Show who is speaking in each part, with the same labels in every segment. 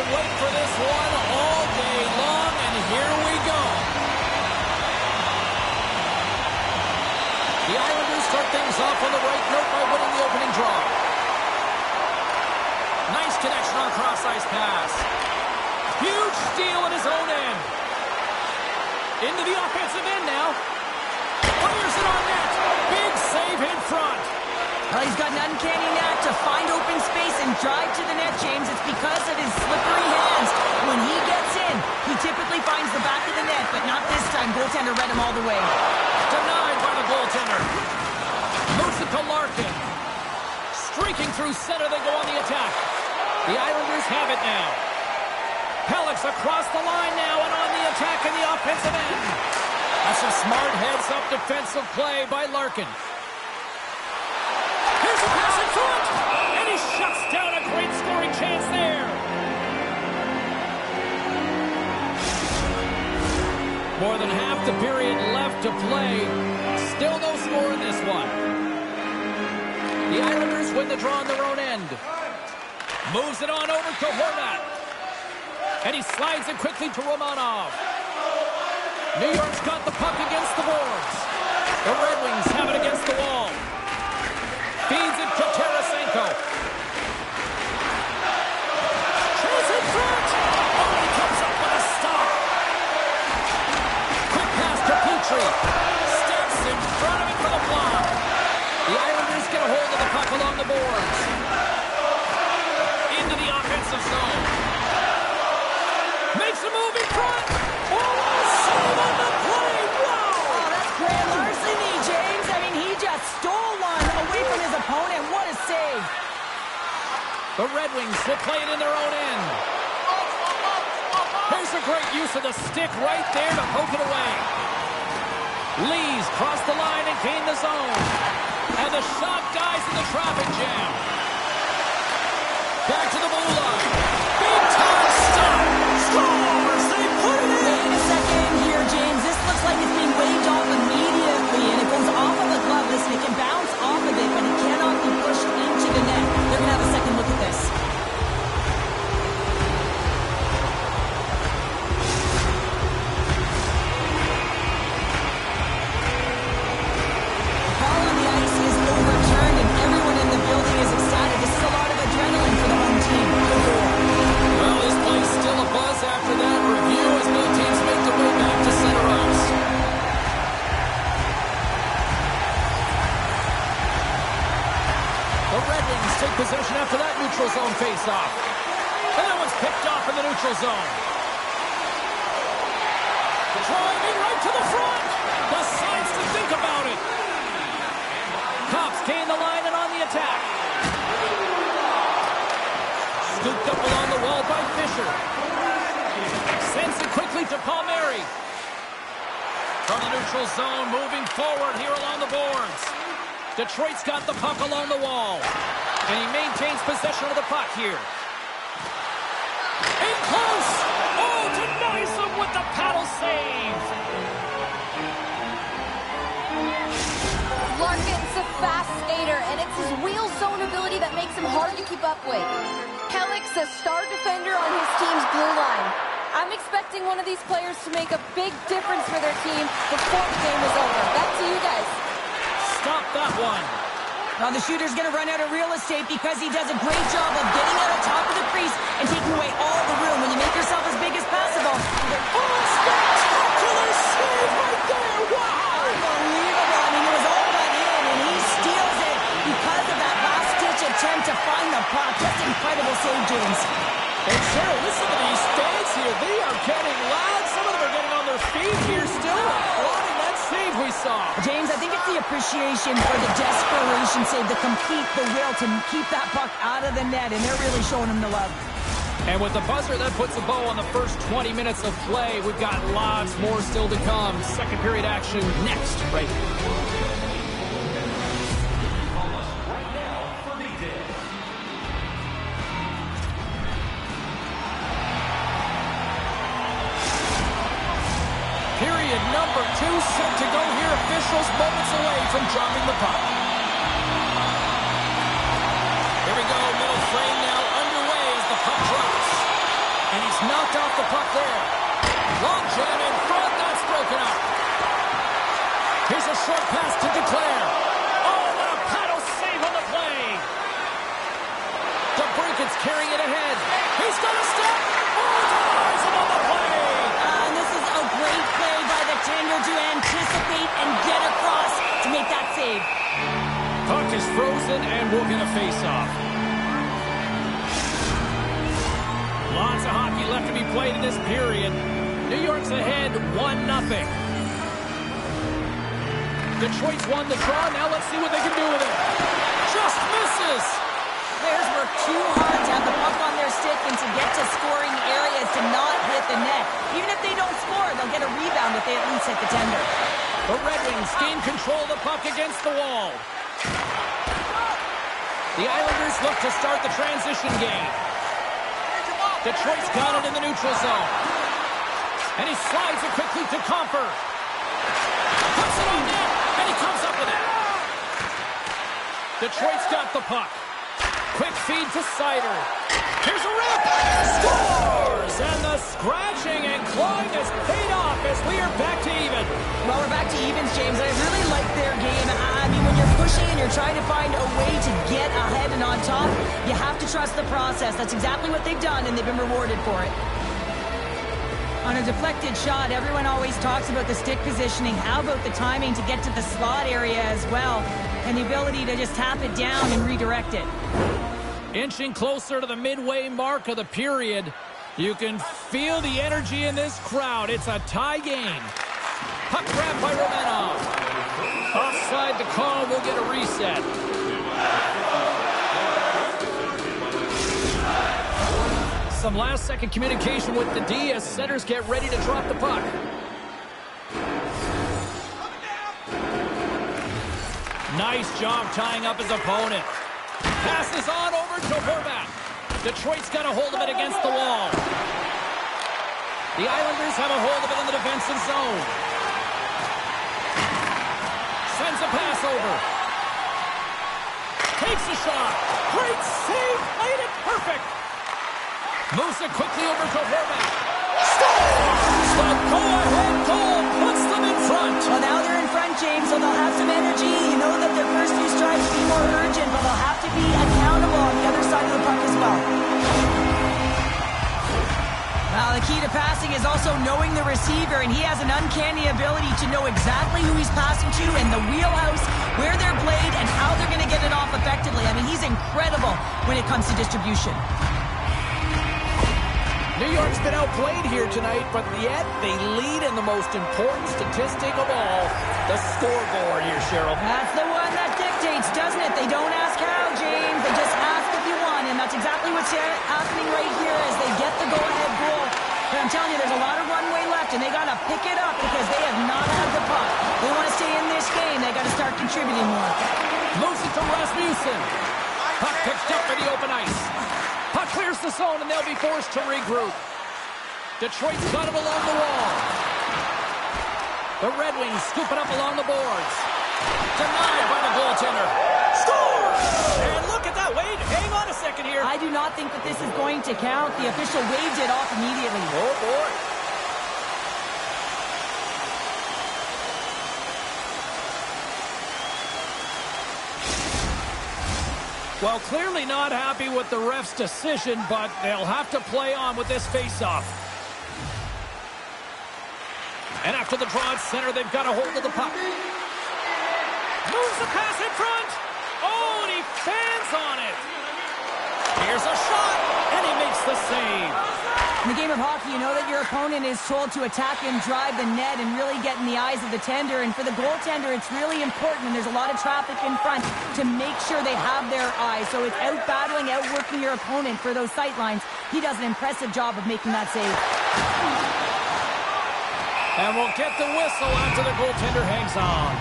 Speaker 1: been waiting for this one all day long, and here we go. The Islanders start things off on the right note by winning the opening draw. Nice connection on a cross-ice pass. Huge steal at his own end. Into the offensive end now. Fires it on net. Big save in front.
Speaker 2: Well, he's got an uncanny knack to find open space and drive to the net, James. It's because of his slippery hands. When he gets in, he typically finds the back of the net, but not this time. Goaltender read him all the way.
Speaker 1: Denied by the goaltender. Moves it to Larkin. Streaking through center, they go on the attack. The Islanders have it now. Pellick's across the line now and on the attack in the offensive end. That's a smart heads-up defensive play by Larkin. Here's a pass in front, and he shuts down a great scoring chance there. More than half the period left to play. Still no score in this one. The Islanders win the draw on their own end. Moves it on over to Horvat. And he slides it quickly to Romanov. New York's got the puck against the boards. The Red Wings have it against the wall. Feeds it to Tarasenko. Chase in front. Oh, he comes up with a stop. Quick pass to Petrie. Steps in front of it for the block. The Islanders get a hold of the puck along the boards. Into the offensive zone. Makes a move in front. Oh, save on the play. Wow.
Speaker 2: Oh, that's grand larceny, James. I mean, he just stole one away from his opponent. What a save.
Speaker 1: The Red Wings will play it in their own end. Here's a great use of the stick right there to poke it away. Lee's crossed the line and gained the zone. And the shot dies in the traffic jam. Back to the blue line. Big time stop. Scores! They put it in!
Speaker 2: Wait a second here, James. This looks like it's being waved off immediately, and it goes off of the glove. Listen, it can bounce off of it, but it cannot be pushed into the net. They're going to have a second look at this. The ball on the ice is overturned, and everyone in the building is excited. This is a lot of adrenaline for the home team.
Speaker 1: Well, this play's still a buzz after that review as both teams make their way back to center ice. The Red Wings take possession after that neutral zone face-off. And that one's picked off in the neutral zone. Driving right to the front. Decides to think about it. Cops gain the line and on the attack. Scooped up along the wall by Fisher. Sends it quickly to Palmieri. From the neutral zone, moving forward here along the boards. Detroit's got the puck along the wall. And he maintains possession of the puck here. In close! Oh, denies him with the paddle save!
Speaker 3: Larkin's a fast skater, and it's his wheel zone ability that makes him hard to keep up with. Pellick's a star defender on his team's blue line. I'm expecting one of these players to make a big difference for their team before the game is over. Back to you guys.
Speaker 1: Stop that one.
Speaker 2: Now the shooter's going to run out of real estate because he does a great job of getting out of top of the crease and taking away all the room. When you make yourself as big as possible,
Speaker 1: Oh, spectacular save right there! Wow!
Speaker 2: unbelievable. I mean, it was all but in, and he steals it because of that last-ditch attempt to find the puck. Just incredible save, James.
Speaker 1: And Cheryl, listen to these stands here. They are getting loud. Some of them are getting on their feet here still, applauding that save we saw.
Speaker 2: James, I think it's the appreciation for the desperation save, the will to keep that puck out of the net, and they're really showing him the love.
Speaker 1: And with the buzzer, that puts a bow on the first 20 minutes of play. We've got lots more still to come. Second period action next, right here. Period number 2 set to go here. Officials moments away from dropping the puck. Here we go. Middle frame now underway as the puck drops. carrying it ahead. He's got a step. Oh, denies him on the play.
Speaker 2: And this is a great play by the tender to anticipate and get across to make that save.
Speaker 1: Puck is frozen, and we'll get a face-off. Lots of hockey left to be played in this period. New York's ahead 1-0. Detroit's won the draw. Now let's see what they can do with it. Just misses.
Speaker 2: Players work too hard to have the puck on their stick and to get to scoring areas to not hit the net. Even if they don't score, they'll get a rebound if they at least hit the tender.
Speaker 1: The Red Wings gain control of the puck against the wall. The Islanders look to start the transition game. Detroit's got it in the neutral zone. And he slides it quickly to Comfer. Puts it on net, and he comes up with it. Detroit's got the puck. Quick feed to Sider. Here's a rip. Scores! And the scratching and clawing has paid off as we are back to even.
Speaker 2: Well, we're back to evens, James. I really like their game. I mean, when you're pushing and you're trying to find a way to get ahead and on top, you have to trust the process. That's exactly what they've done, and they've been rewarded for it. On a deflected shot, everyone always talks about the stick positioning. How about the timing to get to the slot area as well, and the ability to just tap it down and redirect it.
Speaker 1: Inching closer to the midway mark of the period. You can feel the energy in this crowd. It's a tie game. Puck grab by Romanov. Offside the call. We'll get a reset. Some last-second communication with the D as centers get ready to drop the puck. Nice job tying up his opponent. Passes on over to Horvat. Detroit's got a hold of it against the wall. The Islanders have a hold of it in the defensive zone. Sends a pass over. Takes a shot. Great save. Played it perfect. Moves it quickly over to Horvat. Scores! The go-ahead goal puts them in front.
Speaker 2: Well, now they're in front, James, so they'll have some energy. You know that their first few strides will be more urgent, but they'll have to be accountable on the other side of the puck as well. Now, the key to passing is also knowing the receiver, and he has an uncanny ability to know exactly who he's passing to and the wheelhouse, where they're played, and how they're going to get it off effectively. I mean, he's incredible when it comes to distribution.
Speaker 1: New York's been outplayed here tonight, but yet they lead in the most important statistic of all, the scoreboard here, Cheryl.
Speaker 2: That's the one that dictates, doesn't it? They don't ask how, James. They just ask if you won, and that's exactly what's happening right here as they get the go-ahead goal. But I'm telling you, there's a lot of runway left, and they got to pick it up because they have not had the puck. They want to stay in this game. They got to start contributing more.
Speaker 1: Moves it to Rasmussen. Puck picked up for the open ice. Puck clears the zone, and they'll be forced to regroup. Detroit's got it along the wall. The Red Wings scoop it up along the boards. Denied by the goaltender. Scores! And look at that. Wait, hang on a second here.
Speaker 2: I do not think that this is going to count. The official waved it off immediately.
Speaker 1: Oh, boy. Well, clearly not happy with the ref's decision, but they'll have to play on with this faceoff. And after the draw at center, they've got a hold of the puck. Moves the pass in front. Oh, and he fans on it. Here's a shot, and he makes the save.
Speaker 2: In the game of hockey, you know that your opponent is told to attack and drive the net and really get in the eyes of the tender. And for the goaltender, it's really important, and there's a lot of traffic in front, to make sure they have their eyes. So it's out-battling, outworking your opponent for those sight lines. He does an impressive job of making that save.
Speaker 1: And we'll get the whistle after the goaltender hangs on.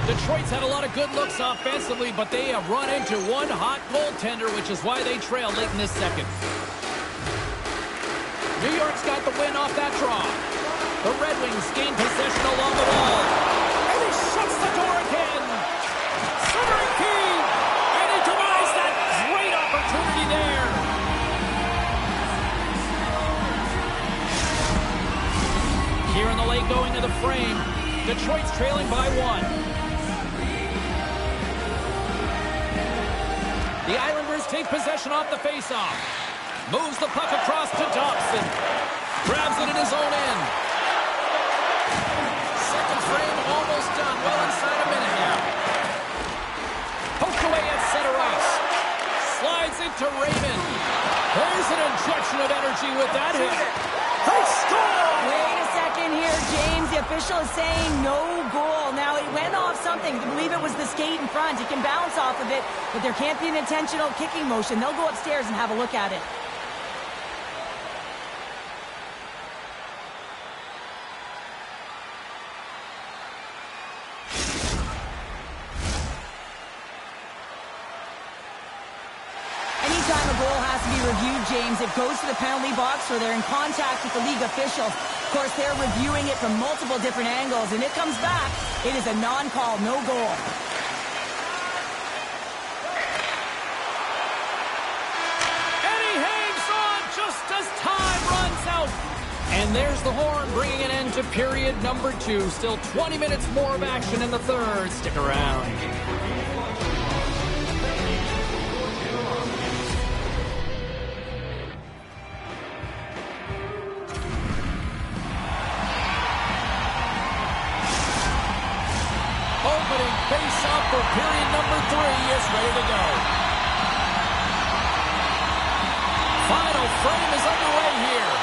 Speaker 1: Detroit's had a lot of good looks offensively, but they have run into one hot goaltender, which is why they trail late in this second. New York's got the win off that draw. The Red Wings gain possession along the wall. And he shuts the door again. Centering key. And he denies that great opportunity there. Here in the late going to the frame. Detroit's trailing by one. take possession off the faceoff. Moves the puck across to Dobson. Grabs it in his own end. Second frame almost done. Well inside a minute now. Poked away at center ice. Slides into Raymond. There's an injection of energy with that hit. They score!
Speaker 2: Wait a second here, James. The official is saying no goal. Now, it went off something. I believe it was the skate in front. It can bounce off of it, but there can't be an intentional kicking motion. They'll go upstairs and have a look at it. Anytime a goal has to be reviewed, James, it goes to the penalty box where they're in contact with the league officials. Of course, they're reviewing it from multiple different angles, and it comes back. It is a non-call, no goal.
Speaker 1: And he hangs on just as time runs out. And there's the horn, bringing an end to period number 2. Still 20 minutes more of action in the third. Stick around. Opening face-off for period number 3 is ready to go. Final frame is underway here.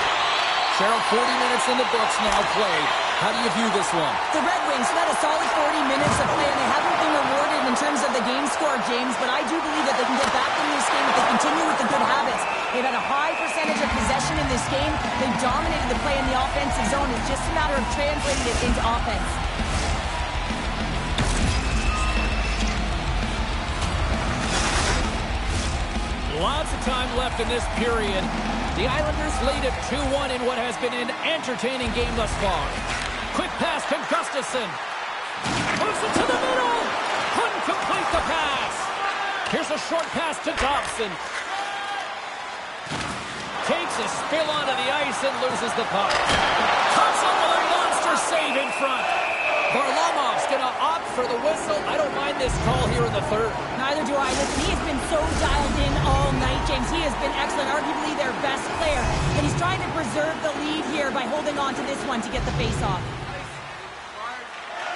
Speaker 1: Cheryl, 40 minutes in the books now played. How do you view this one?
Speaker 2: The Red Wings had a solid 40 minutes of play, and they haven't been rewarded in terms of the game score, James, but I do believe that they can get back in this game if they continue with the good habits. They've had a high percentage of possession in this game. They've dominated the play in the offensive zone. It's just a matter of translating it into offense.
Speaker 1: Lots of time left in this period. The Islanders lead at 2-1 in what has been an entertaining game thus far. Quick pass to Gustafsson. Moves it to the middle. Couldn't complete the pass. Here's a short pass to Dobson. Takes a spill onto the ice and loses the puck. Comes up with a monster save in front. Varlamov's going to opt for the whistle. I don't mind this call here in the third.
Speaker 2: Neither do I. Listen, he has been so dialed in all night, James. He has been excellent, arguably their best player. And he's trying to preserve the lead here by holding on to this one to get the face-off.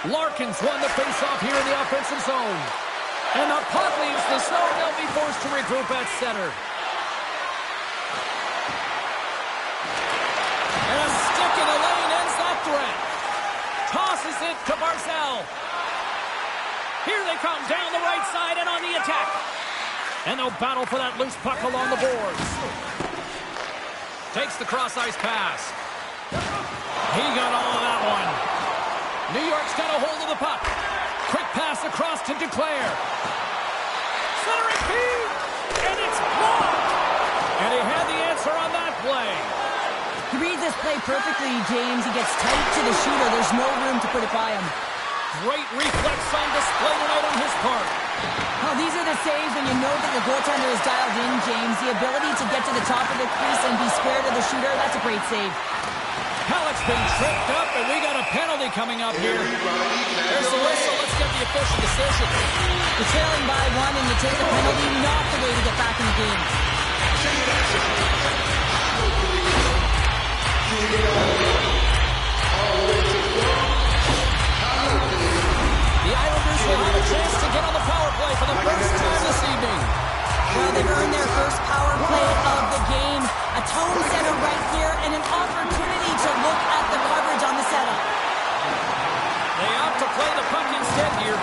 Speaker 1: Larkin's won the face-off here in the offensive zone. And the puck leaves the zone. They'll be forced to regroup at center. And a stick in the lane ends that threat. Tosses it to Barzal. Here they come down the right side and on the attack. And they'll battle for that loose puck along the boards. Takes the cross-ice pass. He got all of that one. New York's got a hold of the puck. Quick pass across to Duclair. Centering feed. And it's blocked. And he had the answer on that play.
Speaker 2: He reads this play perfectly, James. He gets tight to the shooter. There's no room to put it by him.
Speaker 1: Great reflex on display tonight on his part.
Speaker 2: Well, these are the saves when you know that your goaltender is dialed in, James. The ability to get to the top of the crease and be square to the shooter, that's a great save.
Speaker 1: Halleck's been tripped up, and we got a penalty coming up here. There's the whistle. Let's get the official decision.
Speaker 2: You're trailing by 1 and you take the penalty, not the way to get back in the game.
Speaker 1: The Islanders will have a chance to get on the power play for the first time this evening.
Speaker 2: Well, they've earned their first power play of the game. A tone setter right here and an opportunity to look at the coverage on the setup.
Speaker 1: They opt to play the puck instead here.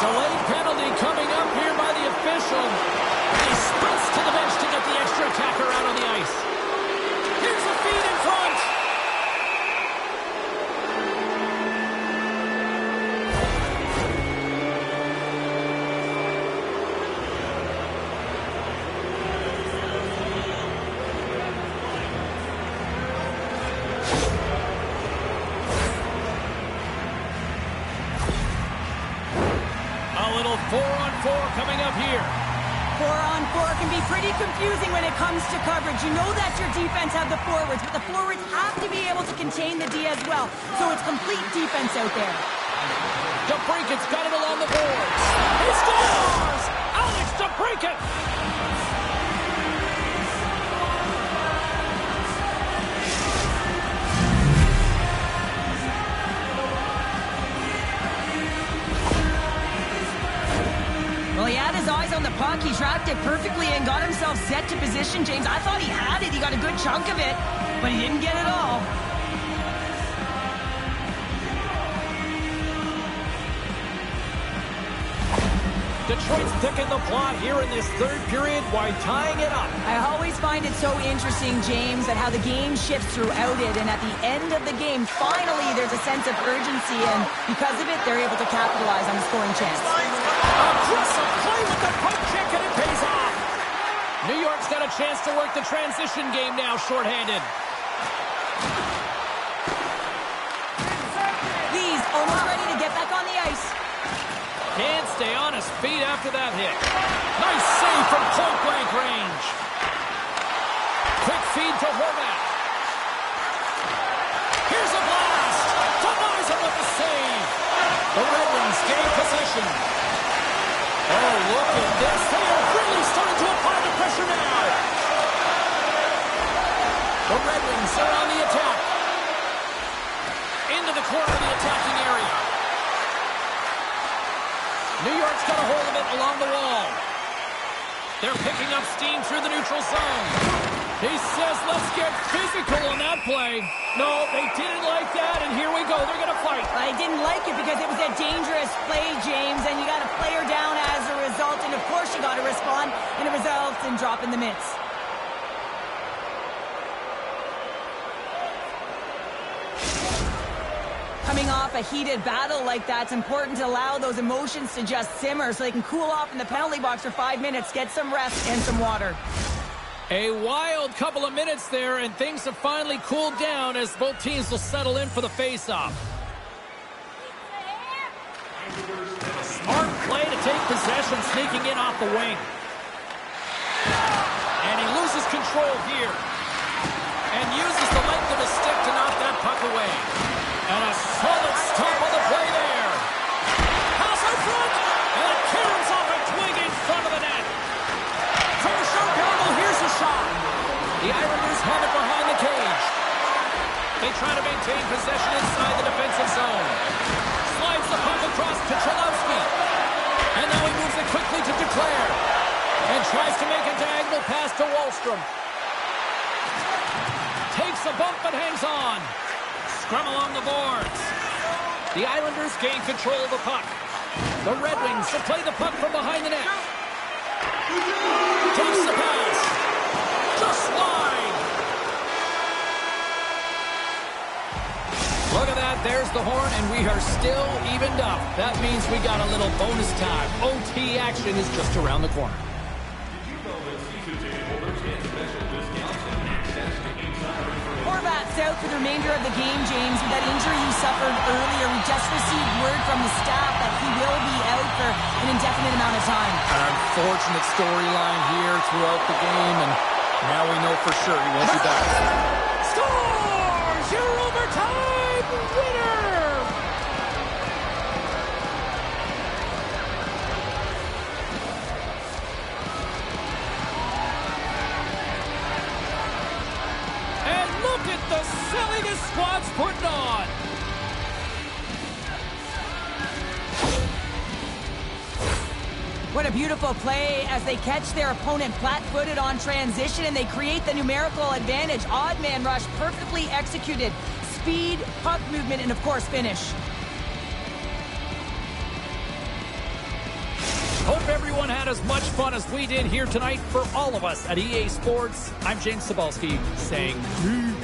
Speaker 1: Delayed penalty coming up here by the official. He sprints to the bench to get the extra attacker out on the ice. Here's a feed in front. A little 4-on-4 coming up here.
Speaker 2: 4-on-4 can be pretty confusing when it comes to coverage. You know that your defense have the forwards, but the forwards have to be able to contain the D as well. So it's complete defense out there.
Speaker 1: DeBrincat's got it along the boards. He scores! Alex DeBrincat!
Speaker 2: had his eyes on the puck. He tracked it perfectly and got himself set to position, James. I thought he had it. He got a good chunk of it, but he didn't get it all.
Speaker 1: Detroit's picking the plot here in this third period while tying it up.
Speaker 2: I always find it so interesting, James, that how the game shifts throughout it, and at the end of the game, finally, there's a sense of urgency, and because of it, they're able to capitalize on the scoring chance.
Speaker 1: Aggressive play with the poke check, and it pays off. New York's got a chance to work the transition game now, shorthanded.
Speaker 2: Lee's almost ready to get back on the ice.
Speaker 1: Can't stay on his feet after that hit. Nice save from point-blank range. Quick feed to Horvat. Here's a blast. Denies him with the save. The Red Wings gain possession. Oh, look at this. They are really starting to apply the pressure now. The Red Wings are on the attack. Into the corner of the attacking area. New York's got a hold of it along the wall. They're picking up steam through the neutral zone. He says, let's get physical on that play. No, they didn't like that, and here we go. They're going to fight.
Speaker 2: I didn't like it because it was a dangerous play, James, and you got a player down as a result, and of course you got to respond, and it results in dropping the mitts. Coming off a heated battle like that, it's important to allow those emotions to just simmer so they can cool off in the penalty box for 5 minutes, get some rest and some water.
Speaker 1: A wild couple of minutes there, and things have finally cooled down as both teams will settle in for the face-off. Smart play to take possession, sneaking in off the wing. And he loses control here. And uses the length of his stick to knock that puck away. And a solid stop on the play there. Pass in front. And it caroms off a twig in front of the net. From a short angle, here's a shot. The Islanders have it behind the cage. They try to maintain possession inside the defensive zone. Slides the puck across to Cholowski. And now he moves it quickly to Duclair. And tries to make a diagonal pass to Wahlstrom. Takes a bump but hangs on. Scrum along the boards. The Islanders gain control of the puck. The Red Wings will play the puck from behind the net. Takes the pass. Just wide. Look at that. There's the horn, and we are still evened up. That means we got a little bonus time. OT action is just around the corner.
Speaker 2: Horvat's out for the remainder of the game, James. With that injury he suffered earlier, we just received word from the staff that he will be out for an indefinite amount of time.
Speaker 1: An unfortunate storyline here throughout the game, and now we know for sure he won't be back. Scores! Your overtime winner! And look at the selling this squad's putting on.
Speaker 2: What a beautiful play as they catch their opponent flat-footed on transition and they create the numerical advantage. Odd man rush, perfectly executed. Speed, puck movement, and of course finish.
Speaker 1: Hope everyone had as much fun as we did here tonight. For all of us at EA Sports, I'm James Cebulski saying peace.